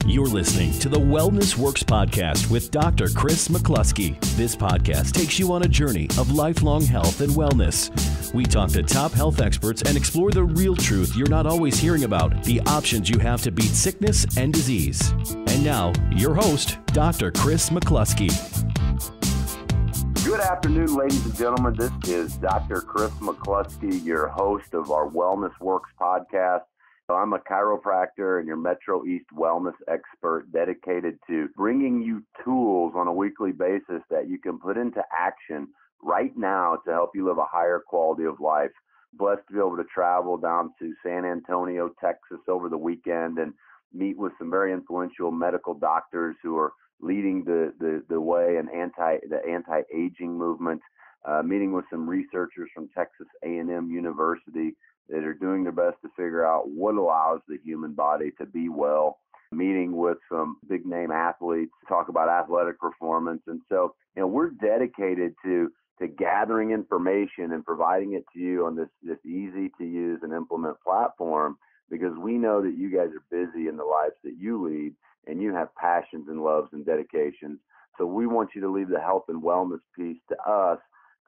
You're listening to the Wellness Works podcast with Dr. Kris McClusky. This podcast takes you on a journey of lifelong health and wellness. We talk to top health experts and explore the real truth you're not always hearing about, the options you have to beat sickness and disease. And now, your host, Dr. Kris McClusky. Good afternoon, ladies and gentlemen. This is Dr. Kris McClusky, your host of our Wellness Works podcast. I'm a chiropractor and your Metro East wellness expert dedicated to bringing you tools on a weekly basis that you can put into action right now to help you live a higher quality of life. Blessed to be able to travel down to San Antonio, Texas over the weekend and meet with some very influential medical doctors who are leading the way in the anti-aging movement, meeting with some researchers from Texas A&M University that are doing their best to figure out what allows the human body to be well, meeting with some big name athletes to talk about athletic performance. And so, we're dedicated to gathering information and providing it to you on this easy to use and implement platform, because we know that you guys are busy in the lives that you lead and you have passions and loves and dedications. So we want you to leave the health and wellness piece to us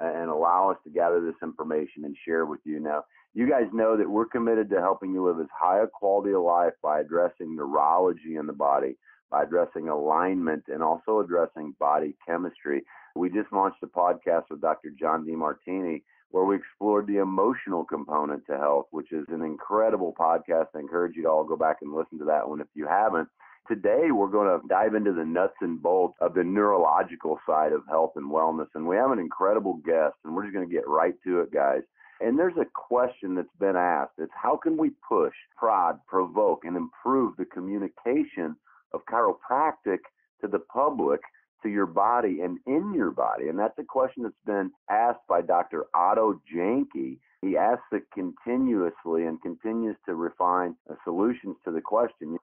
and allow us to gather this information and share with you. Now, you guys know that we're committed to helping you live as high a quality of life by addressing neurology in the body, by addressing alignment, and also addressing body chemistry. We just launched a podcast with Dr. John DeMartini where we explored the emotional component to health, which is an incredible podcast. I encourage you to all go back and listen to that one if you haven't. Today, we're going to dive into the nuts and bolts of the neurological side of health and wellness. And we have an incredible guest, and we're just going to get right to it, guys. And there's a question that's been asked. It's how can we push, prod, provoke, and improve the communication of chiropractic to the public, to your body and in your body? And that's a question that's been asked by Dr. Otto Janke. He asks it continuously and continues to refine solutions to the question.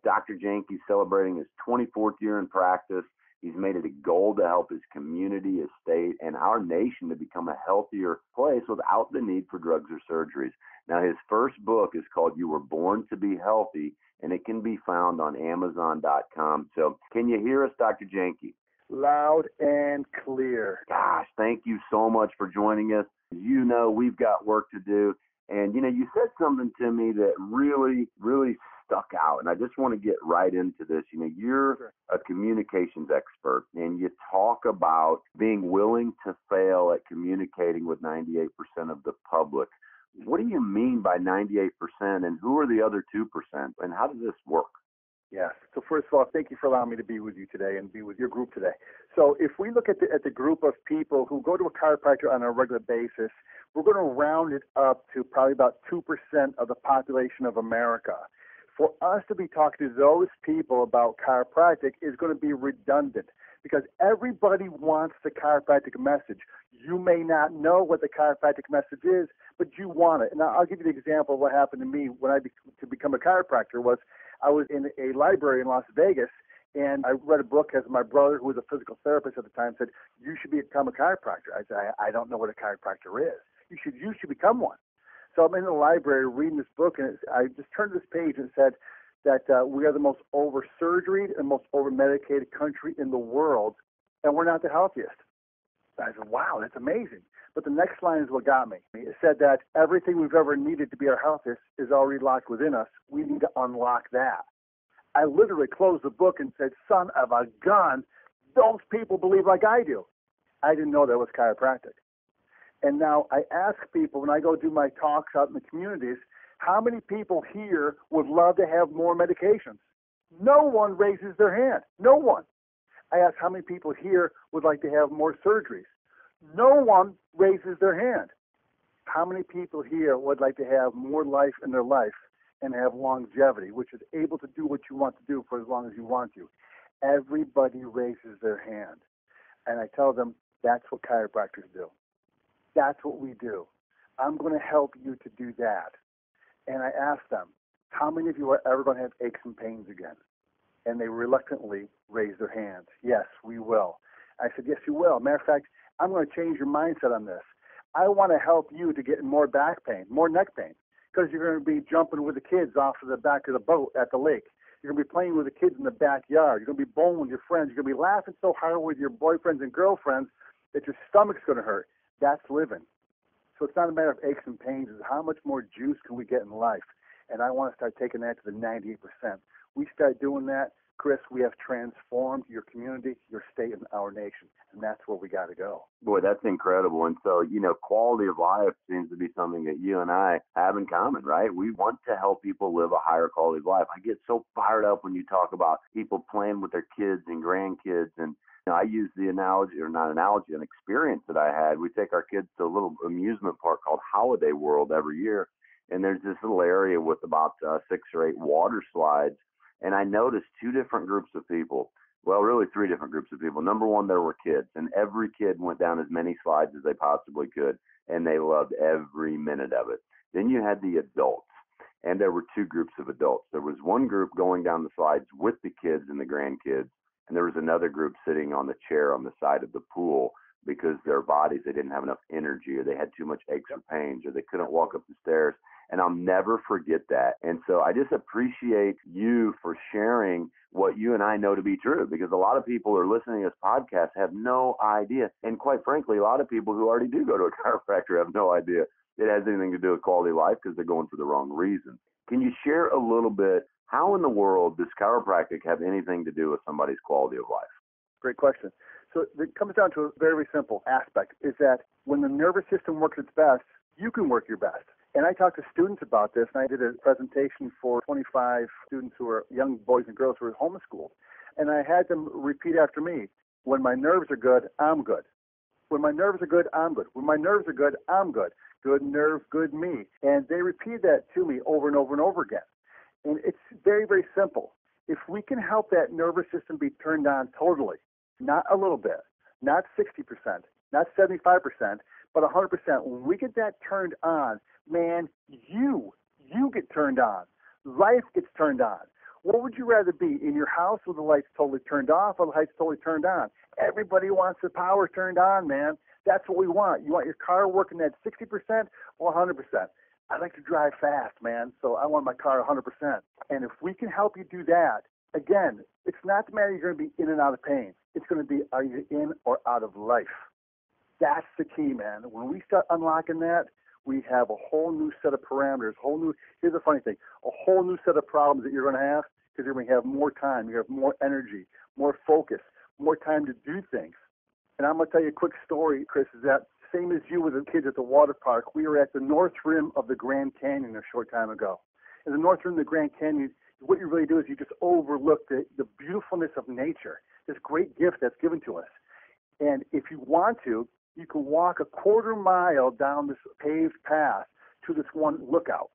Dr. Janke's celebrating his 24th year in practice. He's made it a goal to help his community, his state, and our nation to become a healthier place without the need for drugs or surgeries. Now, his first book is called You Were Born to Be Healthy, and it can be found on Amazon.com. So can you hear us, Dr. Janke? Loud and clear. Gosh, thank you so much for joining us. You know, we've got work to do. And, you said something to me that really, really stuck out. And I just want to get right into this. You're a communications expert, and you talk about being willing to fail at communicating with 98% of the public. What do you mean by 98%, and who are the other 2%, and how does this work? Yes. So first of all, thank you for allowing me to be with you today and be with your group today. So if we look at the group of people who go to a chiropractor on a regular basis, we're going to round it up to probably about 2% of the population of America. For us to be talking to those people about chiropractic is going to be redundant because everybody wants the chiropractic message. You may not know what the chiropractic message is, but you want it. And I'll give you the example of what happened to me when to become a chiropractor. I was in a library in Las Vegas, and I read a book as my brother, who was a physical therapist at the time, said, you should become a chiropractor. I said, I don't know what a chiropractor is. You should become one. So I'm in the library reading this book, and I just turned to this page and said that we are the most over-surgeried and most over-medicated country in the world, and we're not the healthiest. I said, wow, that's amazing. But the next line is what got me. It said that everything we've ever needed to be our healthiest is already locked within us. We need to unlock that. I literally closed the book and said, son of a gun, those people believe like I do. I didn't know that was chiropractic. And now I ask people when I go do my talks out in the communities, how many people here would love to have more medications? No one raises their hand. No one. I ask how many people here would like to have more surgeries? No one raises their hand. How many people here would like to have more life in their life and have longevity, which is able to do what you want to do for as long as you want to? Everybody raises their hand. And I tell them that's what chiropractors do. That's what we do. I'm going to help you to do that. And I ask them, how many of you are ever going to have aches and pains again? And they reluctantly raise their hands. Yes, we will. I said, yes, you will. Matter of fact, I'm going to change your mindset on this. I want to help you to get more back pain, more neck pain, because you're going to be jumping with the kids off of the back of the boat at the lake. You're going to be playing with the kids in the backyard. You're going to be bowling with your friends. You're going to be laughing so hard with your boyfriends and girlfriends that your stomach's going to hurt. That's living. So it's not a matter of aches and pains. It's how much more juice can we get in life? And I want to start taking that to the 98%. We start doing that, Kris, we have transformed your community, your state, and our nation. And that's where we got to go. Boy, that's incredible. And so, quality of life seems to be something that you and I have in common, right? We want to help people live a higher quality of life. I get so fired up when you talk about people playing with their kids and grandkids. And I use the analogy, or not analogy, an experience that I had. We take our kids to a little amusement park called Holiday World every year. And there's this little area with about 6 or 8 water slides. And I noticed 2 different groups of people. Well, really 3 different groups of people. Number one, there were kids, and every kid went down as many slides as they possibly could, and they loved every minute of it. Then you had the adults, and there were 2 groups of adults. There was one group going down the slides with the kids and the grandkids, and there was another group sitting on the chair on the side of the pool because their bodies, they didn't have enough energy, or they had too much aches or pains, or they couldn't walk up the stairs. And I'll never forget that. And so I just appreciate you for sharing what you and I know to be true, because a lot of people who are listening to this podcast have no idea. And quite frankly, a lot of people who already do go to a chiropractor have no idea it has anything to do with quality of life because they're going for the wrong reasons. Can you share a little bit, how in the world does chiropractic have anything to do with somebody's quality of life? Great question. So it comes down to a very simple aspect, is that when the nervous system works its best, you can work your best. And I talked to students about this, and I did a presentation for 25 students who are young boys and girls who are homeschooled. And I had them repeat after me, when my nerves are good, I'm good. When my nerves are good, I'm good. When my nerves are good, I'm good. Good nerves, good me. And they repeat that to me over and over and over again. And it's very, very simple. If we can help that nervous system be turned on totally, not a little bit, not 60%, not 75%, but 100%, when we get that turned on, man, you get turned on. Life gets turned on. What would you rather be, in your house with the lights totally turned off or the lights totally turned on? Everybody wants the power turned on, man. That's what we want. You want your car working at 60% or 100%. I like to drive fast, man, so I want my car 100%. And if we can help you do that, again, it's not the matter you're going to be in and out of pain. It's going to be, are you in or out of life? That's the key, man. When we start unlocking that, we have a whole new set of parameters, here's the funny thing, a whole new set of problems that you're going to have, because you're going to have more time, you have more energy, more focus, more time to do things. And I'm going to tell you a quick story, Kris, is that same as you with the kids at the water park, we were at the north rim of the Grand Canyon a short time ago. In the north rim of the Grand Canyon, what you really do is you just overlook the beautifulness of nature, this great gift that's given to us. And if you want to, you can walk a quarter mile down this paved path to this one lookout.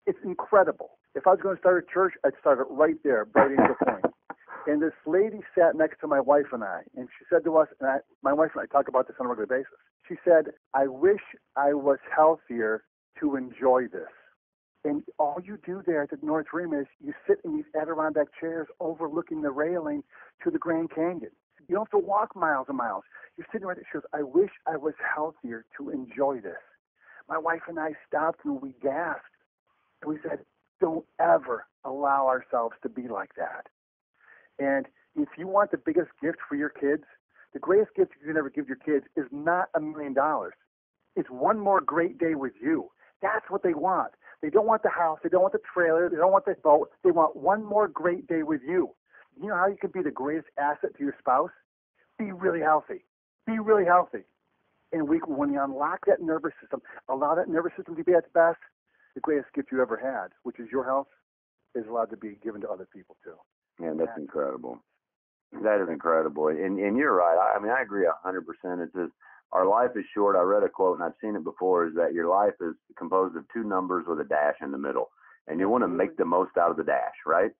It's incredible. If I was going to start a church, I'd start it right there, Bright Angel Point. And this lady sat next to my wife and I, and she said to us, and my wife and I talk about this on a regular basis, she said, I wish I was healthier to enjoy this. And all you do there at the North Rim is you sit in these Adirondack chairs overlooking the railing to the Grand Canyon. You don't have to walk miles and miles. You're sitting right there. She goes, I wish I was healthier to enjoy this. My wife and I stopped and we gasped. And we said, don't ever allow ourselves to be like that. And if you want the biggest gift for your kids, the greatest gift you can ever give your kids is not $1 million. It's one more great day with you. That's what they want. They don't want the house. They don't want the trailer. They don't want the boat. They want one more great day with you. You know how you can be the greatest asset to your spouse? Be really healthy. Be really healthy. And when you unlock that nervous system, allow that nervous system to be at its best, the greatest gift you ever had, which is your health, is allowed to be given to other people too. Yeah, that's incredible. That is incredible. And you're right. I mean, I agree 100%. It says our life is short. I read a quote, and I've seen it before, is that your life is composed of 2 numbers with a dash in the middle. And you want to make the most out of the dash, right?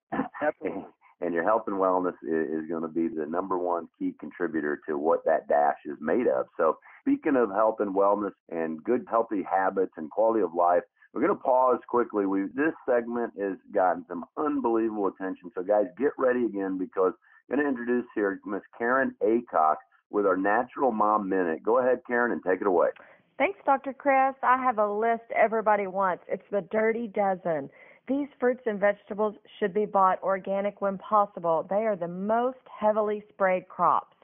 Absolutely. And your health and wellness is going to be the number one key contributor to what that dash is made of. So speaking of health and wellness and good, healthy habits and quality of life, we're going to pause quickly. This segment has gotten some unbelievable attention. So, guys, get ready again, because I'm going to introduce here Miss Karen Aycock with our Natural Mom Minute. Go ahead, Karen, and take it away. Thanks, Dr. Kris. I have a list everybody wants. It's the Dirty Dozen. These fruits and vegetables should be bought organic when possible. They are the most heavily sprayed crops.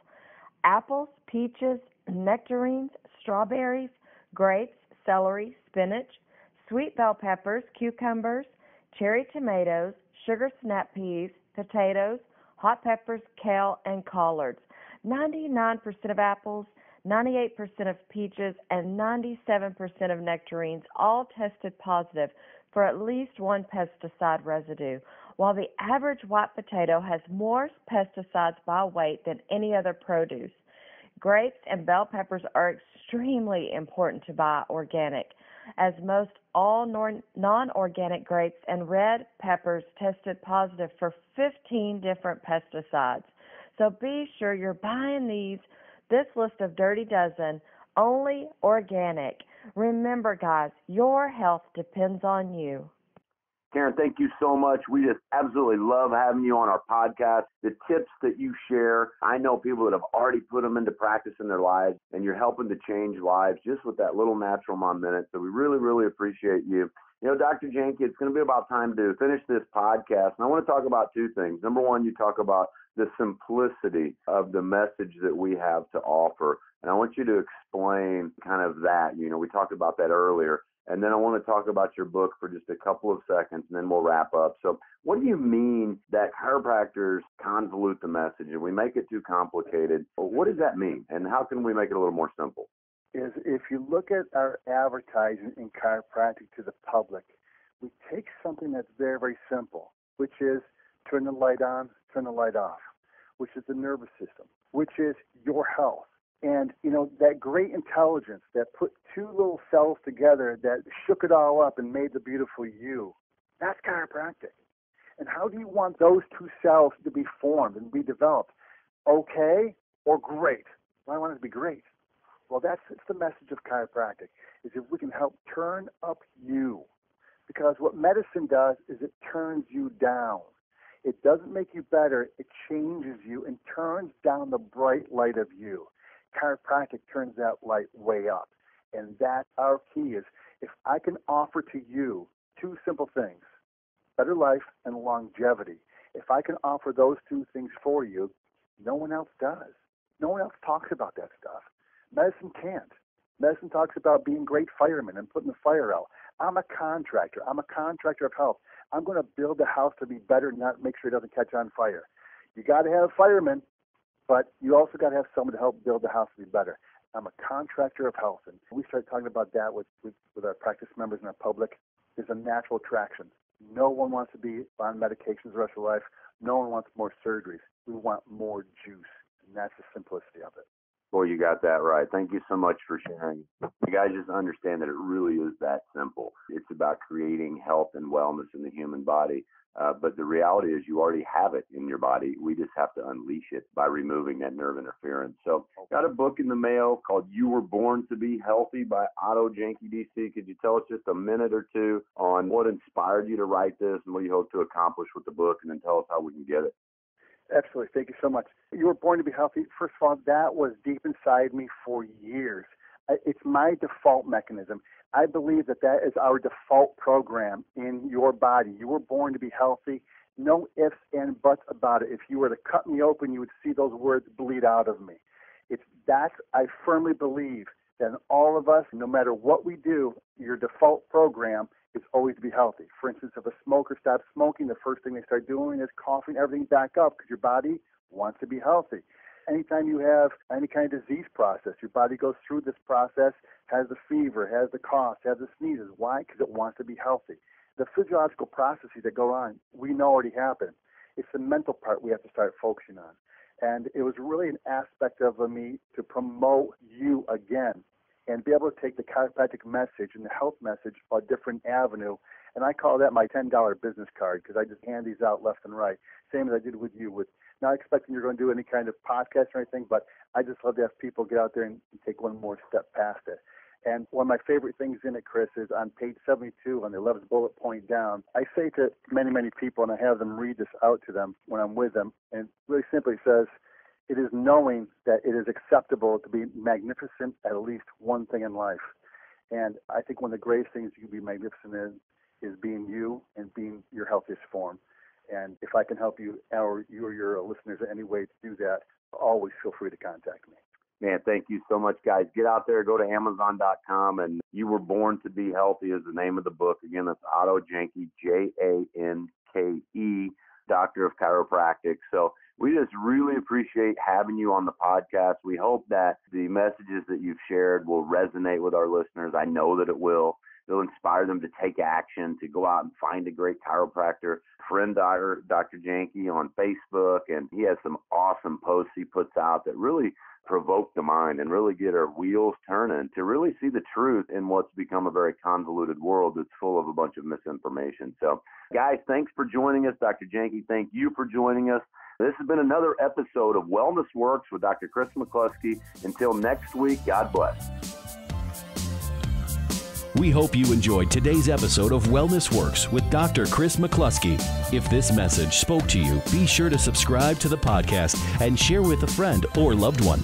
Apples, peaches, nectarines, strawberries, grapes, celery, spinach, sweet bell peppers, cucumbers, cherry tomatoes, sugar snap peas, potatoes, hot peppers, kale, and collards. 99% of apples, 98% of peaches, and 97% of nectarines all tested positive for at least one pesticide residue, while the average white potato has more pesticides by weight than any other produce. Grapes and bell peppers are extremely important to buy organic, as most all non-organic grapes and red peppers tested positive for 15 different pesticides. So be sure you're buying this list of Dirty Dozen, only organic. Remember, guys, your health depends on you. Karen, thank you so much. We just absolutely love having you on our podcast. The tips that you share, I know people that have already put them into practice in their lives, and you're helping to change lives just with that little natural mom minute. So we really, really appreciate you. You know, Dr. Janke, it's going to be about time to finish this podcast. And I want to talk about two things. Number one, you talk about the simplicity of the message that we have to offer. And I want you to explain kind of that. You know, we talked about that earlier. And then I want to talk about your book for just a couple of seconds, and then we'll wrap up. So what do you mean that chiropractors convolute the message and we make it too complicated? What does that mean? And how can we make it a little more simple? Is if you look at our advertising in chiropractic to the public, we take something that's very, very simple, which is turn the light on, turn the light off, which is the nervous system, which is your health. And, you know, that great intelligence that put two little cells together that shook it all up and made the beautiful you, that's chiropractic. And how do you want those two cells to be formed and be developed? Okay or great? Well, I want it to be great. Well, it's the message of chiropractic, is if we can help turn up you. Because what medicine does is it turns you down. It doesn't make you better. It changes you and turns down the bright light of you. Chiropractic turns that light way up. And that's our key, is if I can offer to you two simple things, better life and longevity. If I can offer those two things for you, no one else does. No one else talks about that stuff. Medicine can't. Medicine talks about being great firemen and putting the fire out. I'm a contractor. I'm a contractor of health. I'm going to build a house to be better, not make sure it doesn't catch on fire. You got to have firemen, but you also got to have someone to help build the house to be better. I'm a contractor of health. And we start talking about that with our practice members and our public. There's a natural attraction. No one wants to be on medications the rest of their life. No one wants more surgeries. We want more juice. And that's the simplicity of it. Boy, you got that right. Thank you so much for sharing. You guys just understand that it really is that simple. It's about creating health and wellness in the human body. But the reality is you already have it in your body. We just have to unleash it by removing that nerve interference. So got a book in the mail called You Were Born to Be Healthy by Otto Janke, DC. Could you tell us just a minute or two on what inspired you to write this and what you hope to accomplish with the book, and then tell us how we can get it? Absolutely. Thank you so much. You Were Born to Be Healthy. First of all, that was deep inside me for years. It's my default mechanism. I believe that is our default program in your body. You were born to be healthy. No ifs and buts about it. If you were to cut me open, you would see those words bleed out of me. I firmly believe that in all of us, no matter what we do, your default program is always to be healthy. For instance, if a smoker stops smoking, the first thing they start doing is coughing everything back up because your body wants to be healthy. Anytime you have any kind of disease process, your body goes through this process, has the fever, has the cough, has the sneezes. Why? Because it wants to be healthy. The physiological processes that go on, we know already happen. It's the mental part we have to start focusing on. And it was really an aspect of me to promote you again and be able to take the chiropractic message and the health message a different avenue. And I call that my $10 business card because I just hand these out left and right, same as I did with you, with not expecting you're going to do any kind of podcast or anything, but I just love to have people get out there and take one more step past it. And one of my favorite things in it, Chris, is on page 72 on the 11th bullet point down. I say to many, many people, and I have them read this out to them when I'm with them, and really simply says, it is knowing that it is acceptable to be magnificent at least one thing in life. And I think one of the greatest things you can be magnificent in is being you and being your healthiest form. And if I can help you or you or your listeners in any way to do that, always feel free to contact me. Man, thank you so much, guys. Get out there, go to Amazon.com, and You Were Born to Be Healthy is the name of the book. Again, that's Otto Janke, Janke, Doctor of Chiropractic. So we just really appreciate having you on the podcast. We hope that the messages that you've shared will resonate with our listeners. I know that it will. It'll inspire them to take action, to go out and find a great chiropractor. Friend Dr. Janke on Facebook, and he has some awesome posts he puts out that really provoke the mind and really get our wheels turning to really see the truth in what's become a very convoluted world that's full of a bunch of misinformation. So, guys, thanks for joining us. Dr. Janke, thank you for joining us. This has been another episode of Wellness Works with Dr. Kris McClusky. Until next week, God bless. We hope you enjoyed today's episode of Wellness Works with Dr. Kris McClusky. If this message spoke to you, be sure to subscribe to the podcast and share with a friend or loved one.